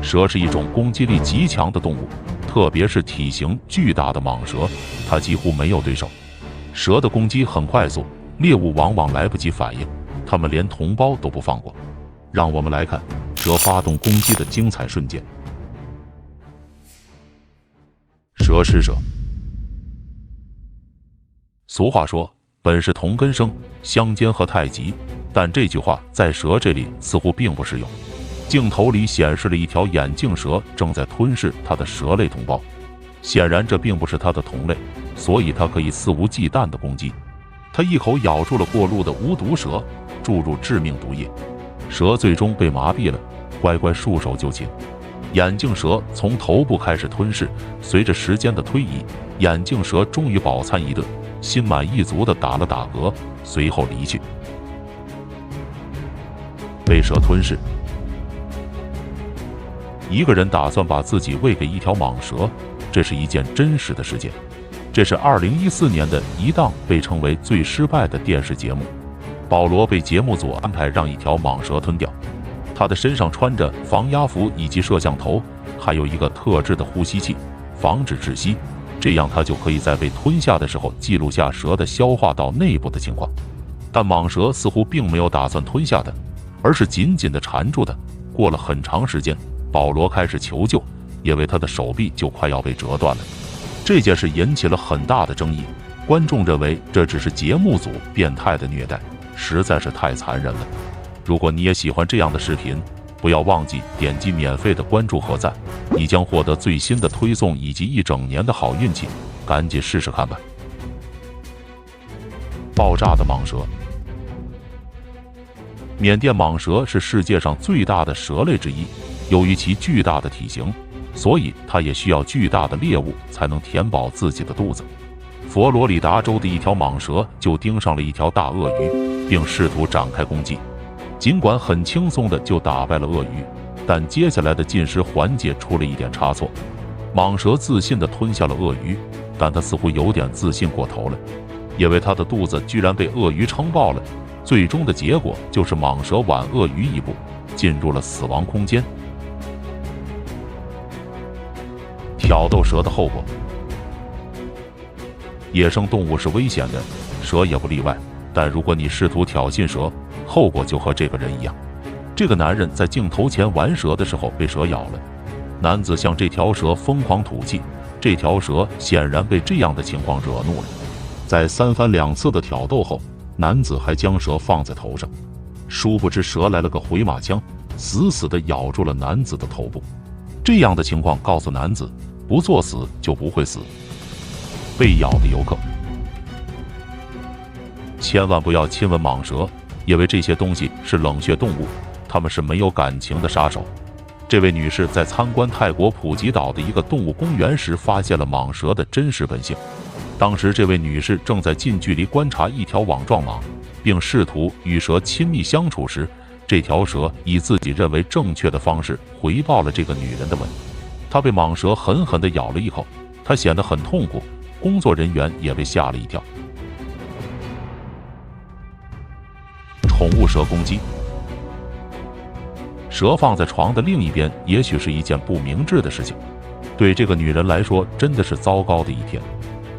蛇是一种攻击力极强的动物，特别是体型巨大的蟒蛇，它几乎没有对手。蛇的攻击很快速，猎物往往来不及反应，它们连同胞都不放过。让我们来看蛇发动攻击的精彩瞬间。蛇吃蛇。俗话说，本是同根生，相煎何太急，但这句话在蛇这里似乎并不适用。镜头里显示了一条眼镜蛇正在吞噬它的蛇类同胞，显然这并不是它的同类，所以它可以肆无忌惮地攻击。它一口咬住了过路的无毒蛇，注入致命毒液，蛇最终被麻痹了，乖乖束手就擒。眼镜蛇从头部开始吞噬，随着时间的推移，眼镜蛇终于饱餐一顿，心满意足地打了打嗝，随后离去。被蛇吞噬。一个人打算把自己喂给一条蟒蛇，这是一件真实的事件。这是2014年的一档被称为最失败的电视节目。保罗被节目组安排让一条蟒蛇吞掉，他的身上穿着防压服以及摄像头，还有一个特制的呼吸器，防止窒息，这样他就可以在被吞下的时候记录下蛇的消化道内部的情况。但蟒蛇似乎并没有打算吞下它，而是紧紧地缠住它。过了很长时间，保罗开始求救，因为他的手臂就快要被折断了。这件事引起了很大的争议，观众认为这只是节目组变态的虐待，实在是太残忍了。如果你也喜欢这样的视频，不要忘记点击免费的关注和赞，你将获得最新的推送以及一整年的好运气，赶紧试试看吧。爆炸的蟒蛇。缅甸蟒蛇是世界上最大的蛇类之一，由于其巨大的体型，所以它也需要巨大的猎物才能填饱自己的肚子。佛罗里达州的一条蟒蛇就盯上了一条大鳄鱼，并试图展开攻击。尽管很轻松的就打败了鳄鱼，但接下来的进食环节出了一点差错。蟒蛇自信地吞下了鳄鱼，但它似乎有点自信过头了，因为它的肚子居然被鳄鱼撑爆了。最终的结果就是蟒蛇晚鳄鱼一步，进入了死亡空间。挑逗蛇的后果。野生动物是危险的，蛇也不例外。但如果你试图挑衅蛇，后果就和这个人一样。这个男人在镜头前玩蛇的时候被蛇咬了，男子向这条蛇疯狂吐气，这条蛇显然被这样的情况惹怒了。在三番两次的挑逗后，男子还将蛇放在头上，殊不知蛇来了个回马枪，死死地咬住了男子的头部。这样的情况告诉男子，不作死就不会死。被咬的游客，千万不要亲吻蟒蛇，因为这些东西是冷血动物，它们是没有感情的杀手。这位女士在参观泰国普吉岛的一个动物公园时，发现了蟒蛇的真实本性。当时这位女士正在近距离观察一条网状蟒，并试图与蛇亲密相处时，这条蛇以自己认为正确的方式回报了这个女人的吻。她被蟒蛇狠狠地咬了一口，她显得很痛苦，工作人员也被吓了一跳。宠物蛇攻击。蛇放在床的另一边，也许是一件不明智的事情，对这个女人来说真的是糟糕的一天。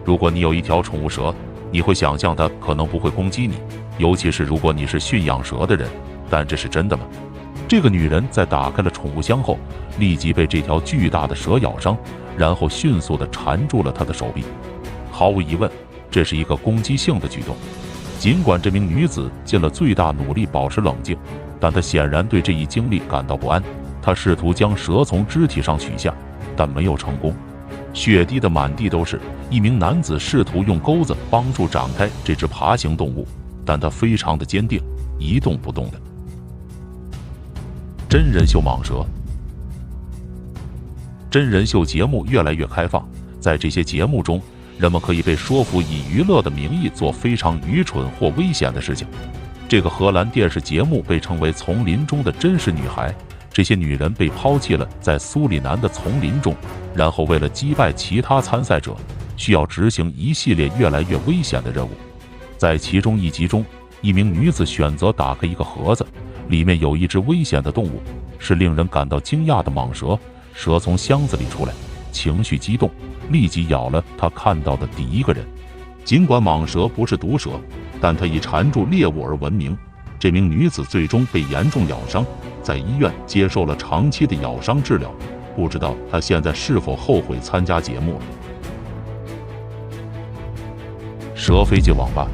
如果你有一条宠物蛇，你会想象它可能不会攻击你，尤其是如果你是驯养蛇的人，但这是真的吗？这个女人在打开了宠物箱后，立即被这条巨大的蛇咬伤，然后迅速地缠住了她的手臂。毫无疑问，这是一个攻击性的举动。尽管这名女子尽了最大努力保持冷静，但她显然对这一经历感到不安。她试图将蛇从肢体上取下，但没有成功。血滴得满地都是。一名男子试图用钩子帮助展开这只爬行动物，但他非常的坚定，一动不动的。真人秀蟒蛇。真人秀节目越来越开放，在这些节目中，人们可以被说服以娱乐的名义做非常愚蠢或危险的事情。这个荷兰电视节目被称为丛林中的真实女孩。这些女人被抛弃了在苏里南的丛林中，然后为了击败其他参赛者，需要执行一系列越来越危险的任务。在其中一集中，一名女子选择打开一个盒子，里面有一只危险的动物，是令人感到惊讶的蟒蛇。蛇从箱子里出来，情绪激动，立即咬了他看到的第一个人。尽管蟒蛇不是毒蛇，但它以缠住猎物而闻名。这名女子最终被严重咬伤，在医院接受了长期的咬伤治疗。不知道她现在是否后悔参加节目了。蛇飞进网吧。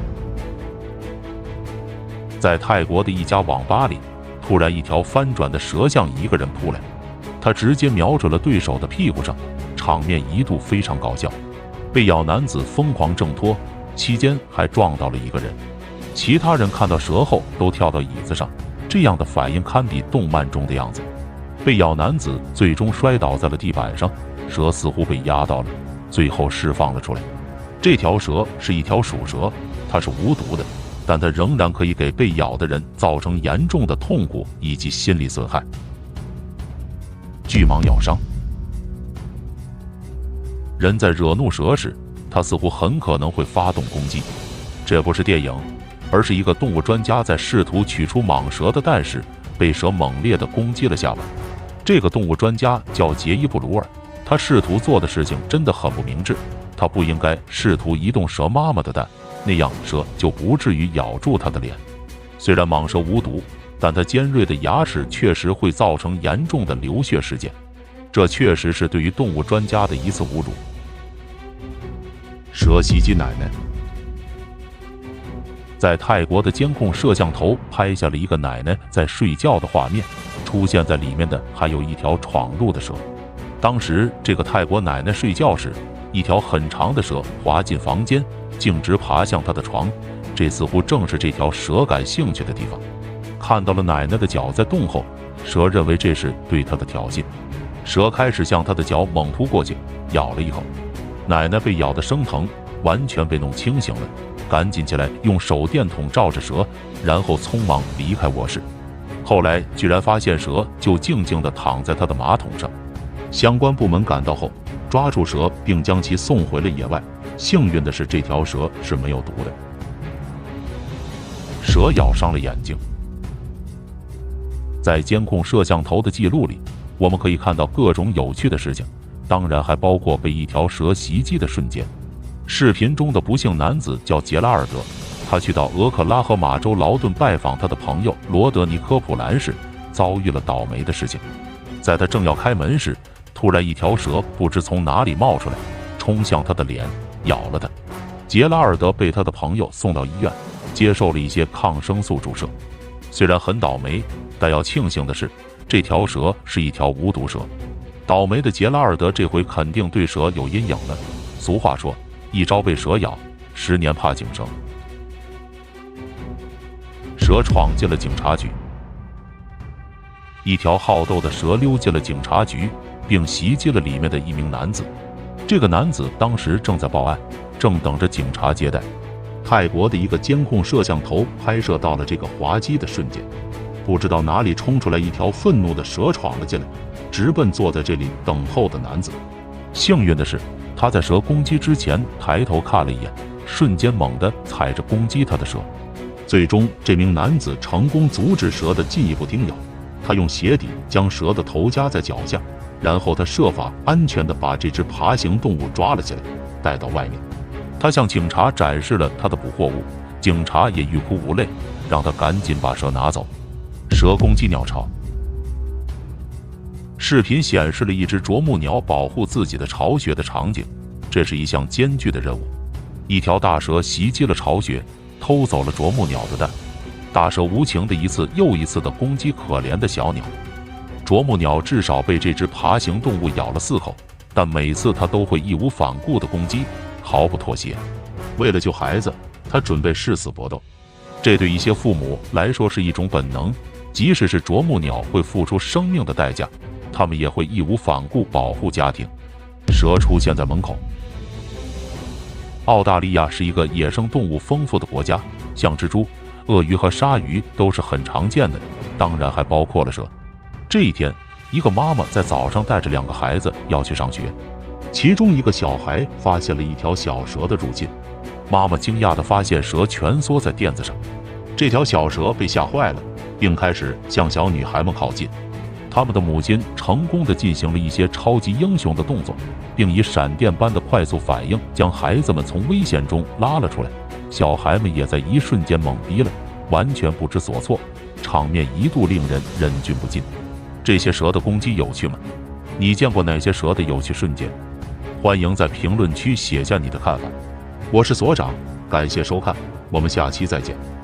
在泰国的一家网吧里，突然一条翻转的蛇向一个人扑来，他直接瞄准了对手的屁股上，场面一度非常搞笑。被咬男子疯狂挣脱，期间还撞到了一个人。其他人看到蛇后都跳到椅子上，这样的反应堪比动漫中的样子。被咬男子最终摔倒在了地板上，蛇似乎被压到了，最后释放了出来。这条蛇是一条鼠蛇，它是无毒的，但它仍然可以给被咬的人造成严重的痛苦以及心理损害。巨蟒咬伤。人在惹怒蛇时，它似乎很可能会发动攻击。这不是电影，而是一个动物专家在试图取出蟒蛇的蛋时，被蛇猛烈地攻击了下巴。这个动物专家叫杰伊布鲁尔，他试图做的事情真的很不明智。他不应该试图移动蛇妈妈的蛋，那样蛇就不至于咬住它的脸。虽然蟒蛇无毒，但它尖锐的牙齿确实会造成严重的流血事件，这确实是对于动物专家的一次侮辱。蛇袭击奶奶。在泰国的监控摄像头拍下了一个奶奶在睡觉的画面，出现在里面的还有一条闯入的蛇。当时这个泰国奶奶睡觉时，一条很长的蛇滑进房间，径直爬向她的床，这似乎正是这条蛇感兴趣的地方。看到了奶奶的脚在动后，蛇认为这是对她的挑衅，蛇开始向她的脚猛扑过去，咬了一口。奶奶被咬得生疼，完全被弄清醒了，赶紧起来用手电筒照着蛇，然后匆忙离开卧室。后来居然发现蛇就静静地躺在她的马桶上。相关部门赶到后，抓住蛇并将其送回了野外。幸运的是，这条蛇是没有毒的。蛇咬伤了眼睛。在监控摄像头的记录里，我们可以看到各种有趣的事情，当然还包括被一条蛇袭击的瞬间。视频中的不幸男子叫杰拉尔德，他去到俄克拉荷马州劳顿拜访他的朋友罗德尼科普兰时，遭遇了倒霉的事情。在他正要开门时，突然一条蛇不知从哪里冒出来，冲向他的脸，咬了他。杰拉尔德被他的朋友送到医院，接受了一些抗生素注射。虽然很倒霉，但要庆幸的是，这条蛇是一条无毒蛇。倒霉的杰拉尔德这回肯定对蛇有阴影了。俗话说，一朝被蛇咬，10年怕井绳。蛇闯进了警察局。一条好斗的蛇溜进了警察局，并袭击了里面的一名男子。这个男子当时正在报案，正等着警察接待。泰国的一个监控摄像头拍摄到了这个滑稽的瞬间。不知道哪里冲出来一条愤怒的蛇闯了进来，直奔坐在这里等候的男子。幸运的是，他在蛇攻击之前抬头看了一眼，瞬间猛地踩着攻击他的蛇。最终，这名男子成功阻止蛇的进一步叮咬。他用鞋底将蛇的头夹在脚下，然后他设法安全地把这只爬行动物抓了起来，带到外面。他向警察展示了他的捕获物，警察也欲哭无泪，让他赶紧把蛇拿走。蛇攻击鸟巢。视频显示了一只啄木鸟保护自己的巢穴的场景，这是一项艰巨的任务。一条大蛇袭击了巢穴，偷走了啄木鸟的蛋。大蛇无情的一次又一次地攻击可怜的小鸟。啄木鸟至少被这只爬行动物咬了4口，但每次它都会义无反顾地攻击，毫不妥协。为了救孩子，它准备誓死搏斗。这对一些父母来说是一种本能，即使是啄木鸟会付出生命的代价，他们也会义无反顾保护家庭。蛇出现在门口。澳大利亚是一个野生动物丰富的国家，像蜘蛛、鳄鱼和鲨鱼都是很常见的，当然还包括了蛇。这一天，一个妈妈在早上带着2个孩子要去上学，其中一个小孩发现了一条小蛇的入侵。妈妈惊讶地发现蛇蜷缩在垫子上，这条小蛇被吓坏了，并开始向小女孩们靠近。他们的母亲成功地进行了一些超级英雄的动作，并以闪电般的快速反应将孩子们从危险中拉了出来。小孩们也在一瞬间懵逼了，完全不知所措，场面一度令人忍俊不禁。这些蛇的攻击有趣吗？你见过哪些蛇的有趣瞬间？欢迎在评论区写下你的看法。我是所长，感谢收看，我们下期再见。